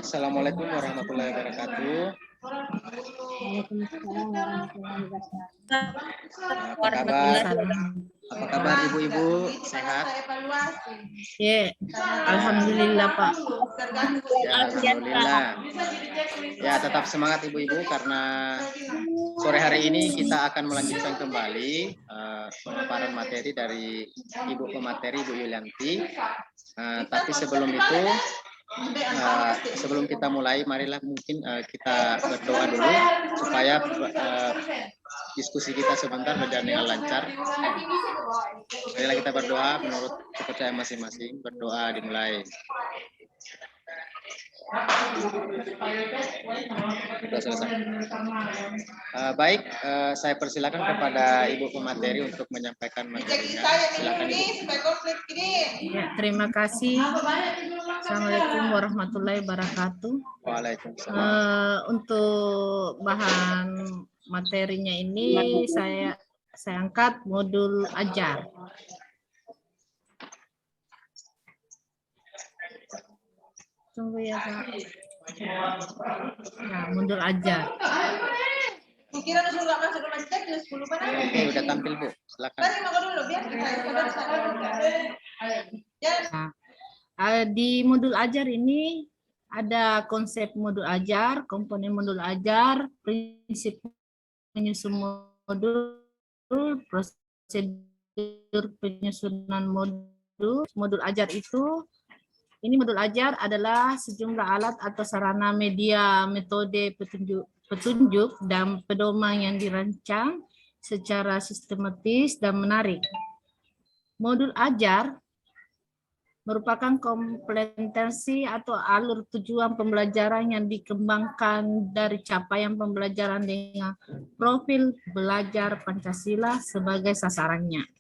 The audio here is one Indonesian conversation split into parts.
Baik, Assalamualaikum warahmatullahi wabarakatuh. Waalaikumsalam warahmatullahi wabarakatuh. Apa kabar? Apa kabar ibu-ibu? Sehat? Ya, alhamdulillah Pak. Ya, alhamdulillah. Ya, tetap semangat ibu-ibu karena sore hari ini kita akan melanjutkan kembali pemaparan materi dari Ibu Pemateri Ibu Yulianti. Tapi sebelum itu, sebelum kita mulai, marilah mungkin kita berdoa dulu supaya diskusi kita sebentar berjalan dengan lancar. Marilah kita berdoa menurut kepercayaan masing-masing. Berdoa dimulai. Sudah selesai. Baik, saya persilakan kepada Ibu Pemateri untuk menyampaikan materinya. Silakan Ibu. Ya, terima kasih. Assalamualaikum warahmatullahi wabarakatuh. Waalaikumsalam. Untuk bahan materinya ini saya angkat modul ajar. Tunggu ya Pak. Nah, modul ajar. Oke, udah tampil Bu, silakan. Nah, di modul ajar ini ada konsep modul ajar, komponen modul ajar, prinsip menyusun modul, prosedur penyusunan modul ajar itu. Ini modul ajar adalah sejumlah alat atau sarana media, metode, petunjuk dan pedoman yang dirancang secara sistematis dan menarik. Modul ajar merupakan kompetensi atau alur tujuan pembelajaran yang dikembangkan dari capaian pembelajaran dengan profil belajar Pancasila sebagai sasarannya.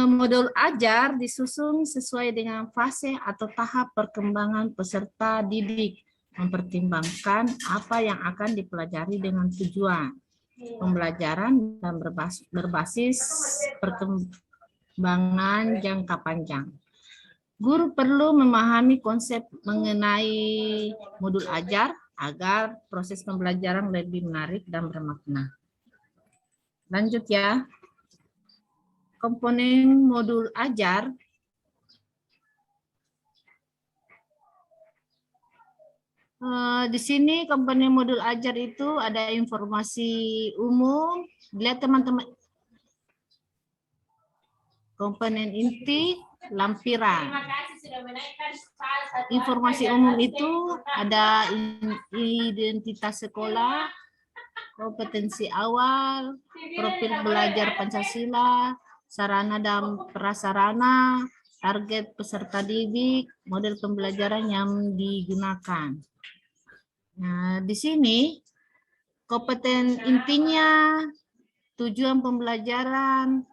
Modul ajar disusun sesuai dengan fase atau tahap perkembangan peserta didik, mempertimbangkan apa yang akan dipelajari dengan tujuan pembelajaran dan berbasis perkembangan jangka panjang. Guru perlu memahami konsep mengenai modul ajar agar proses pembelajaran lebih menarik dan bermakna. Lanjut ya. Komponen modul ajar di sini komponen modul ajar itu ada informasi umum. Lihat teman-teman. Komponen inti, lampiran. Informasi umum itu ada identitas sekolah, kompetensi awal, profil belajar Pancasila, sarana dan prasarana, target peserta didik, model pembelajaran yang digunakan. Nah, di sini kompeten intinya, tujuan pembelajaran.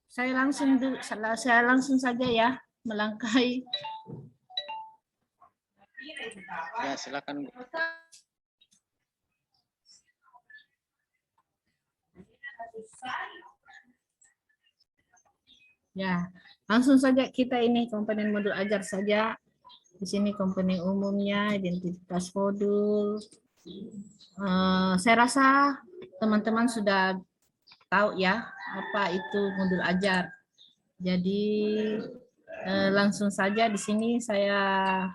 Saya langsung saja ya melangkahi. Ya, silakan Bu. Ya, langsung saja kita ini komponen modul ajar saja. Di sini komponen umumnya, identitas modul. Saya rasa teman-teman sudah tahu ya apa itu modul ajar. Jadi langsung saja di sini saya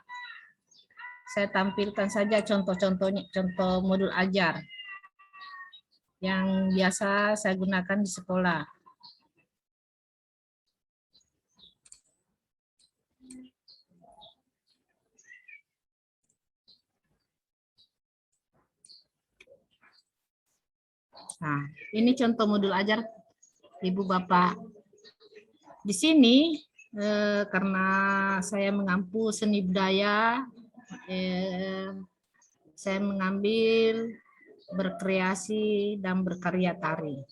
tampilkan saja contoh-contohnya, contoh modul ajar yang biasa saya gunakan di sekolah. Nah, ini contoh modul ajar Ibu Bapak. Di sini karena saya mengampu seni budaya, saya mengambil berkreasi dan berkarya tari.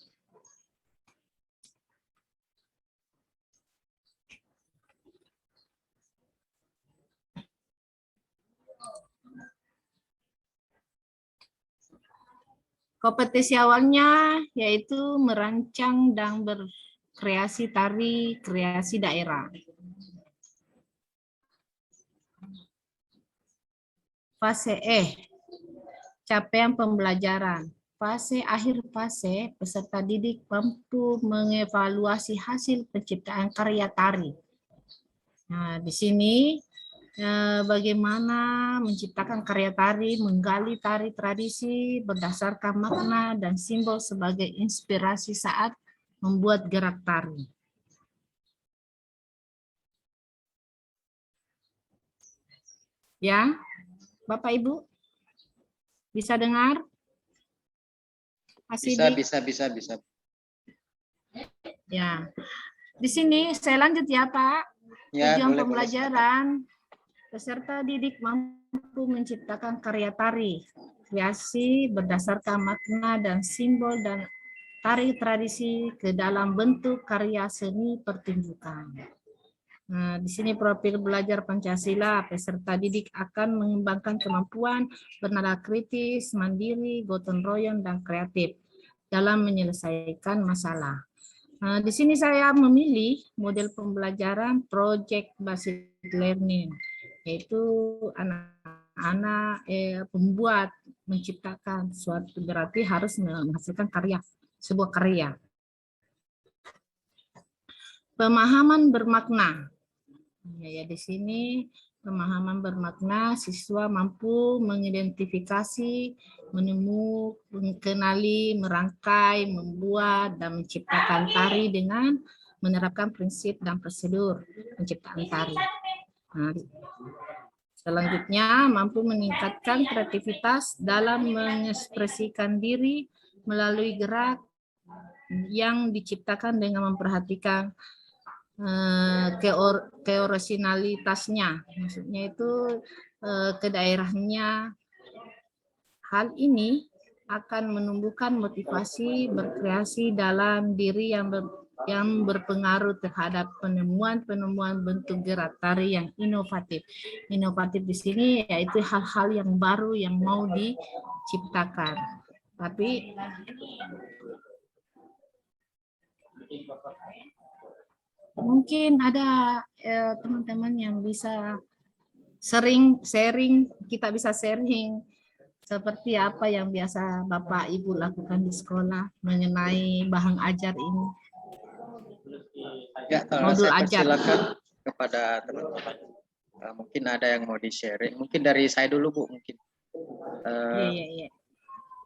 Kompetensi awalnya yaitu merancang dan berkreasi tari kreasi daerah. Fase E, capaian pembelajaran. Akhir fase, peserta didik mampu mengevaluasi hasil penciptaan karya tari. Nah, di sini bagaimana menciptakan karya tari, menggali tari tradisi berdasarkan makna dan simbol sebagai inspirasi saat membuat gerak tari. Ya, Bapak Ibu, bisa dengar? Bisa. Ya, di sini saya lanjut ya Pak. Ya, Tujuan boleh. pembelajaran, peserta didik mampu menciptakan karya tari, kreasi berdasarkan makna dan simbol dan tari tradisi ke dalam bentuk karya seni pertunjukan. Nah, di sini profil belajar Pancasila, peserta didik akan mengembangkan kemampuan bernada kritis, mandiri, gotong royong, dan kreatif dalam menyelesaikan masalah. Nah, di sini saya memilih model pembelajaran project based learning, yaitu anak-anak pembuat menciptakan suatu, berarti harus menghasilkan karya, sebuah karya. Pemahaman bermakna. Ya, di sini pemahaman bermakna, siswa mampu mengidentifikasi, menemukan, mengenali, merangkai, membuat, dan menciptakan tari dengan menerapkan prinsip dan prosedur penciptaan tari. Nah, selanjutnya, mampu meningkatkan kreativitas dalam mengekspresikan diri melalui gerak yang diciptakan dengan memperhatikan keorisinalitasnya, maksudnya itu ke daerahnya. Hal ini akan menumbuhkan motivasi berkreasi dalam diri yang berpengaruh terhadap penemuan bentuk gerak tari yang inovatif. Inovatif di sini yaitu hal-hal yang baru yang mau diciptakan. Tapi mungkin ada teman-teman yang bisa sharing, kita bisa sharing seperti apa yang biasa Bapak Ibu lakukan di sekolah mengenai bahan ajar ini. Ya, Modul saya ajar. persilakan kepada teman-teman. Mungkin ada yang mau di-sharing. Mungkin dari saya dulu, Bu. Iya.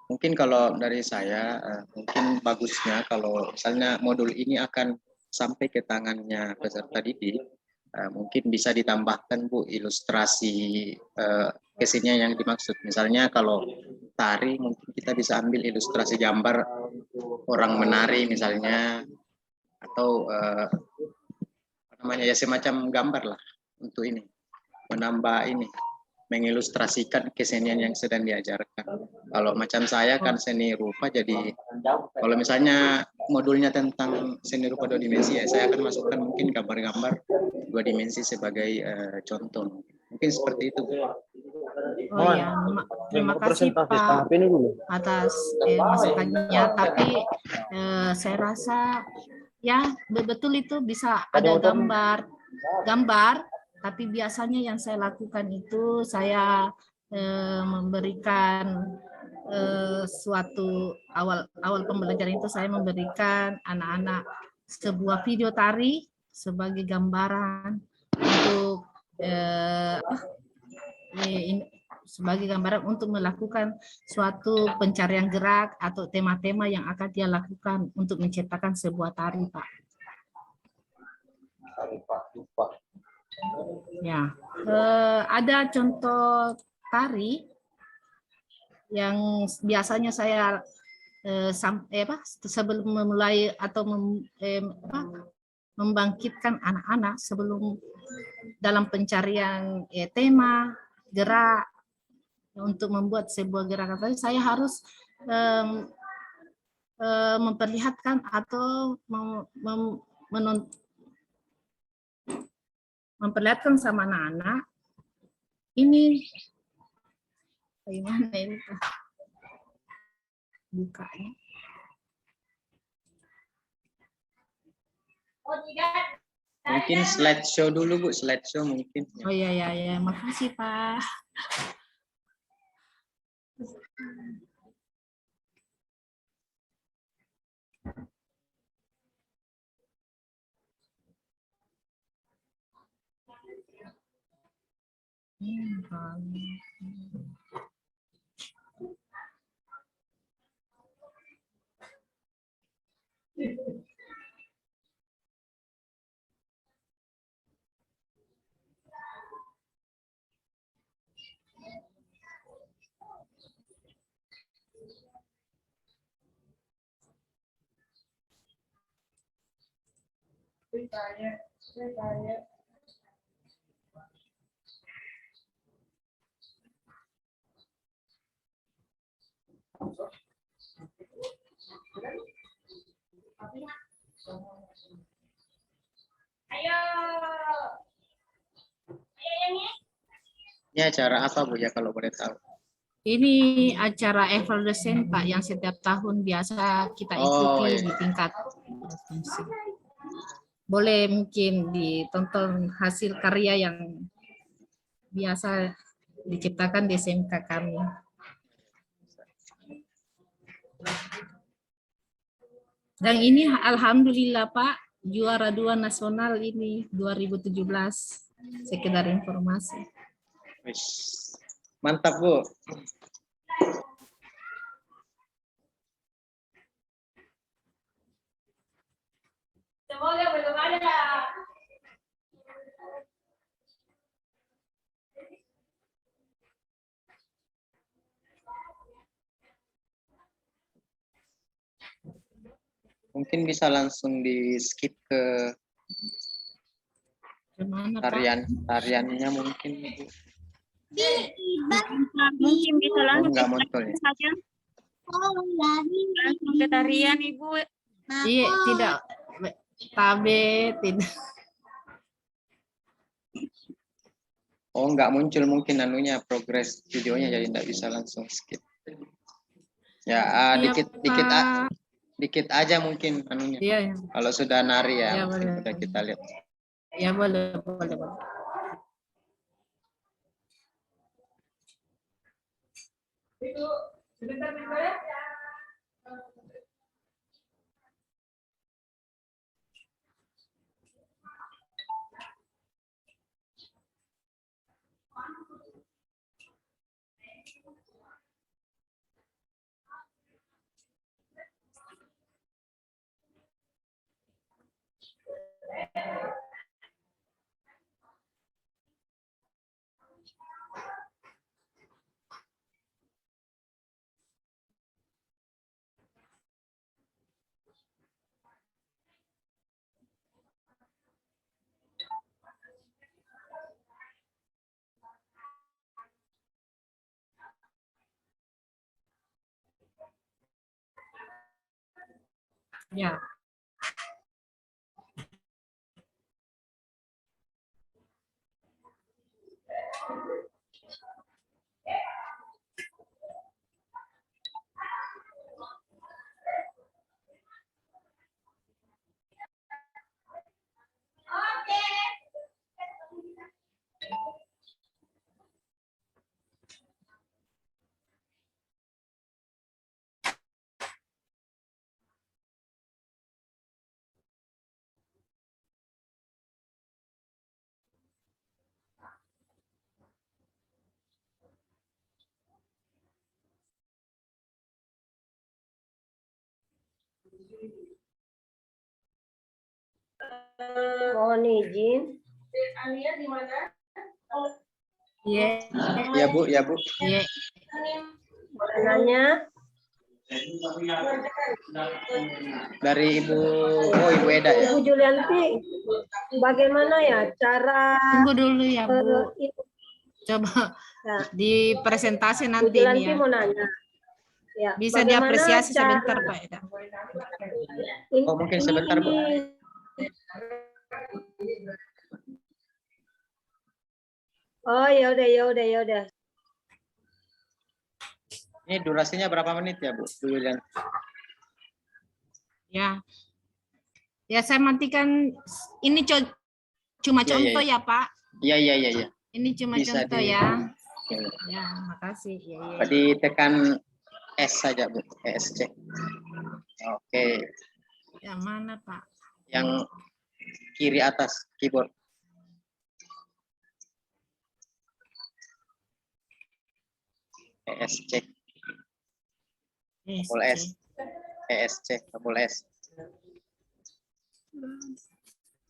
Mungkin kalau dari saya, mungkin bagusnya kalau misalnya modul ini akan sampai ke tangannya peserta didik, mungkin bisa ditambahkan Bu ilustrasi kesenian yang dimaksud. Misalnya kalau tari mungkin kita bisa ambil ilustrasi gambar orang menari misalnya, atau apa namanya ya, semacam gambar lah untuk ini, menambah ini, mengilustrasikan kesenian yang sedang diajarkan. Kalau macam saya kan seni rupa, jadi kalau misalnya modulnya tentang seni rupa 2 dimensi ya, saya akan masukkan mungkin gambar-gambar 2 dimensi sebagai contoh. Mungkin seperti itu. Oh ya, terima kasih Pak atas masukannya. Tapi saya rasa ya betul itu bisa ada gambar. Tapi biasanya yang saya lakukan itu saya memberikan suatu awal pembelajaran itu saya memberikan anak-anak sebuah video tari sebagai gambaran untuk sebagai gambaran untuk melakukan suatu pencarian gerak atau tema-tema yang akan dia lakukan untuk menciptakan sebuah tari, Pak. Ya, ada contoh tari yang biasanya saya sebelum memulai atau membangkitkan anak-anak sebelum dalam pencarian tema gerak untuk membuat sebuah gerakan tadi, saya harus memperlihatkan atau memperlihatkan sama anak-anak ini bagaimana ini bukanya. Mungkin slideshow dulu Bu, slideshow mungkin. Oh ya, makasih Pak. Ini acara apa Bu ya kalau boleh tahu? Ini acara evaluasi Pak yang setiap tahun biasa kita Oh, ikuti iya. di tingkat provinsi. Boleh mungkin ditonton hasil karya yang biasa diciptakan di SMK kami. Dan ini alhamdulillah Pak, juara 2 nasional ini 2017. Sekedar informasi. Wis. Mantap Bu. Mungkin bisa langsung di skip ke Gimana Pak? tariannya mungkin Bu. Mungkin bisa Oh, langsung enggak muncul ya. saja. Langsung ke tarian Ibu. Iya, tidak tabe, tidak. Oh, enggak muncul mungkin anunya progres videonya jadi enggak bisa langsung skip. Ya, Iya, Pak. dikit aja mungkin anunya. Iya, iya. Kalau sudah nari ya, Ya, mungkin boleh. udah kita lihat. Ya, boleh, boleh, boleh. Ya. Mohon izin. Iya. Ya Bu, ya Bu. Iya. Boleh nanya? Dari Ibu, oh Ibu Eda ya. Ibu Julianti, bagaimana ya cara Tunggu dulu ya, Bu. itu? Coba Ya, di presentasi Bu nanti Julianti ini ya. mau nanya. Ya, Bisa bagaimana diapresiasi cara- sebentar, Pak Eda. Oh, mungkin sebentar, Bu. Oh, ya udah, ya udah, ya udah. Ini durasinya berapa menit ya Bu? Bu Yulian? Ya. Ya, saya matikan ini cuma Ya, contoh ya, Pak. Iya, iya, iya, iya. Ini cuma Bisa contoh di- ya. Oke. Ya, makasih. Ya, ya. Tadi tekan S saja Bu, ESC. Oke, Yang mana, Pak? yang kiri atas keyboard. ESC, SC. tombol S, ESC, tombol S.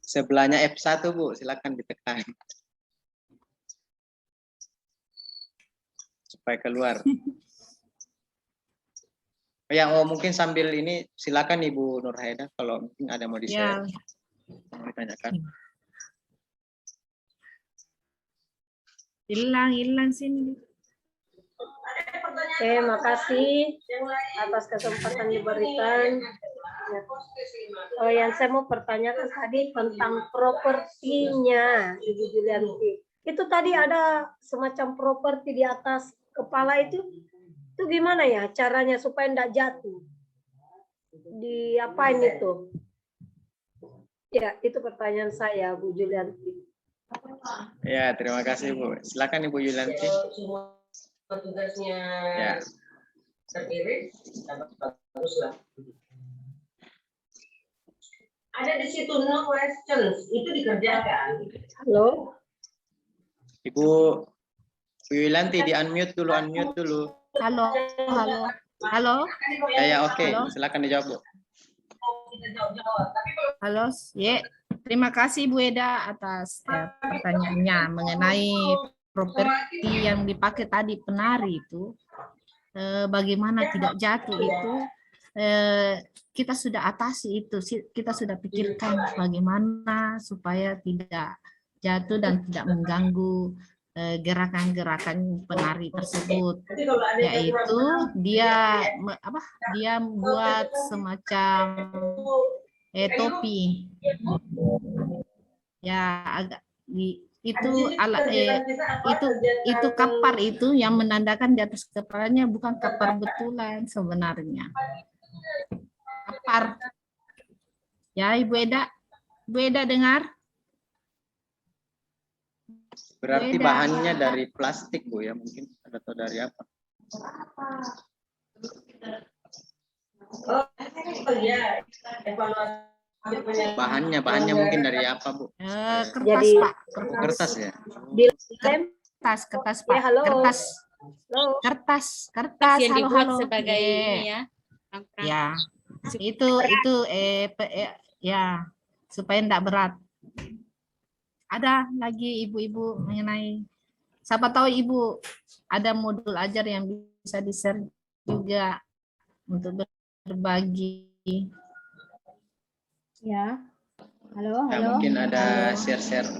Sebelahnya F1 Bu, silakan ditekan. Supaya keluar. Oh, mungkin sambil ini silakan Ibu Nurhaida kalau mungkin ada mau di-share. Ya, Mau ditanyakan. hilang sini. Oke, makasih atas kesempatan diberikan. Oh, yang saya mau pertanyakan tadi tentang propertinya, Ibu Julianti. Itu tadi ada semacam properti di atas kepala itu gimana ya caranya supaya enggak jatuh? Diapain itu? Ya, itu pertanyaan saya, Bu Julianti. Ya, terima kasih Bu. Silakan Ibu Yulianti. Tugasnya Ya. sendiri, baguslah. Ada di situ no questions, itu dikerjakan. Halo? Ibu Yulianti di unmute dulu, Halo, halo, halo, Ya, oke. Halo. Silakan dijawab Bu. Kita jawab-jawab. Tapi kalau halo. Terima kasih Bu Eda atas pertanyaannya mengenai properti yang dipakai tadi penari itu. Bagaimana tidak jatuh itu, kita sudah atasi itu, kita sudah pikirkan bagaimana supaya tidak jatuh dan tidak mengganggu gerakan-gerakan penari tersebut, nanti kalau ada yang yaitu dia buat semacam topi ya, agak itu alat itu kapar itu yang menandakan di atas kepalanya, bukan kapar betulan sebenarnya. Kapar. Ya, Ibu Eda dengar? Berarti Beda. bahannya dari plastik Bu ya, mungkin atau dari apa? oh iya, evaluasi Bahannya mungkin dari apa Bu? Kertas, Jadi- Pak. Kertas ya. Dilem? Kertas, Pak. Ya, halo. Kertas. Halo? Kertas. yang dibuat Halo. sebagai ini ya. Ya, itu ya, supaya enggak berat. Ada lagi ibu-ibu mengenai, siapa tahu Ibu ada modul ajar yang bisa di-share juga untuk berbagi. Ya, halo, Ya, halo. mungkin ada share-share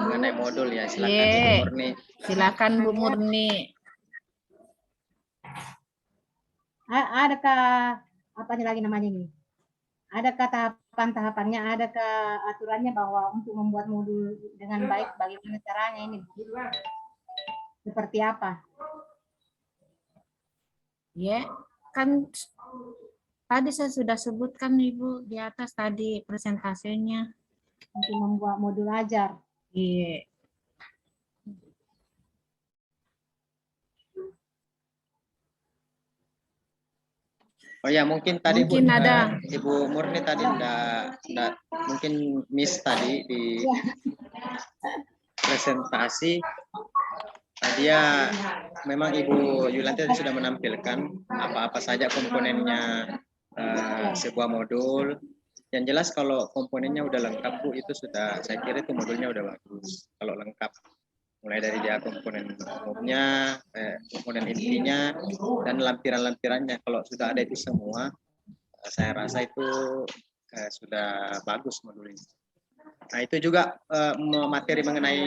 mengenai modul ya. Silakan Ibu Murni. Silakan Bu Murni. Adakah apa lagi namanya ini? Adakah tahapan-tahapannya? Adakah aturannya bahwa untuk membuat modul dengan baik bagaimana caranya ini? Seperti apa? Ya, kan tadi saya sudah sebutkan Ibu di atas tadi presentasinya. Untuk membuat modul ajar. Iya. Oh ya, mungkin tadi Mungkin Bu, ada. Ibu Murni tadi enggak mungkin miss tadi di presentasi. Dia memang Ibu Yulianti tadi sudah menampilkan apa-apa saja komponennya sebuah modul. Yang jelas kalau komponennya udah lengkap Bu, itu sudah, saya kira itu modulnya udah bagus. Kalau lengkap, mulai dari dia komponen umumnya, komponen intinya, dan lampiran-lampirannya. Kalau sudah ada itu semua, saya rasa itu sudah bagus modul ini. Nah, itu juga materi mengenai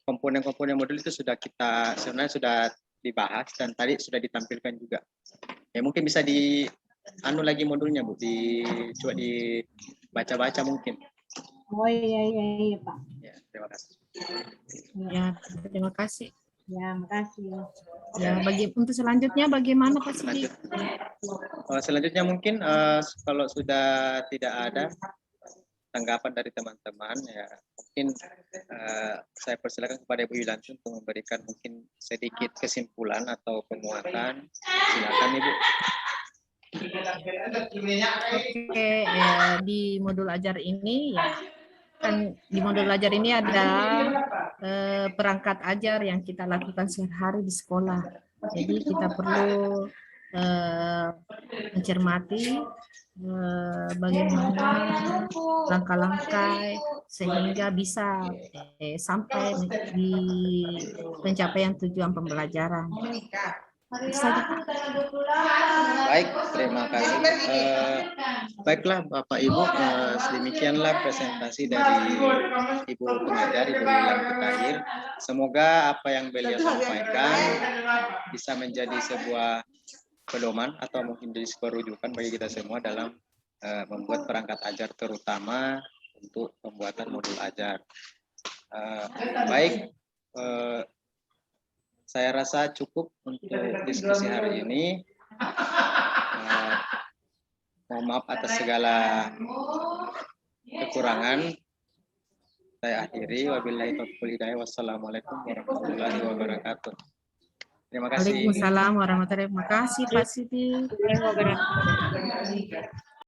komponen-komponen modul itu sebenarnya sudah dibahas dan tadi sudah ditampilkan juga. Ya, mungkin bisa lagi modulnya Bu, coba dibaca-baca mungkin. Oh iya Pak. Ya, terima kasih. Ya, terima kasih. Ya, makasih. Ya, untuk selanjutnya bagaimana Pak Sidik? Selanjutnya mungkin kalau sudah tidak ada tanggapan dari teman-teman, ya mungkin saya persilakan kepada Ibu Yulianti untuk memberikan mungkin sedikit kesimpulan atau penguatan. Silakan Ibu. Oke, di modul ajar ini ya kan di modul belajar ini ada perangkat ajar yang kita lakukan sehari-hari di sekolah. Jadi kita perlu mencermati bagaimana langkah-langkah sehingga bisa sampai di pencapaian tujuan pembelajaran. Baik, terima kasih. Baiklah Bapak Ibu, sedemikianlah presentasi dari Ibu pengajar, Ibu Lilan Petair. Semoga apa yang beliau sampaikan bisa menjadi sebuah pedoman atau mungkin jadi sebuah rujukan bagi kita semua dalam membuat perangkat ajar, terutama untuk pembuatan modul ajar. Baik, saya rasa cukup untuk diskusi hari ini. Mohon maaf atas segala kekurangan. Saya akhiri. Wabillahi taufiq wal hidayah. Wassalamualaikum warahmatullahi wabarakatuh. Terima kasih. Waalaikumsalam warahmatullahi wabarakatuh. Terima kasih Pak Siti.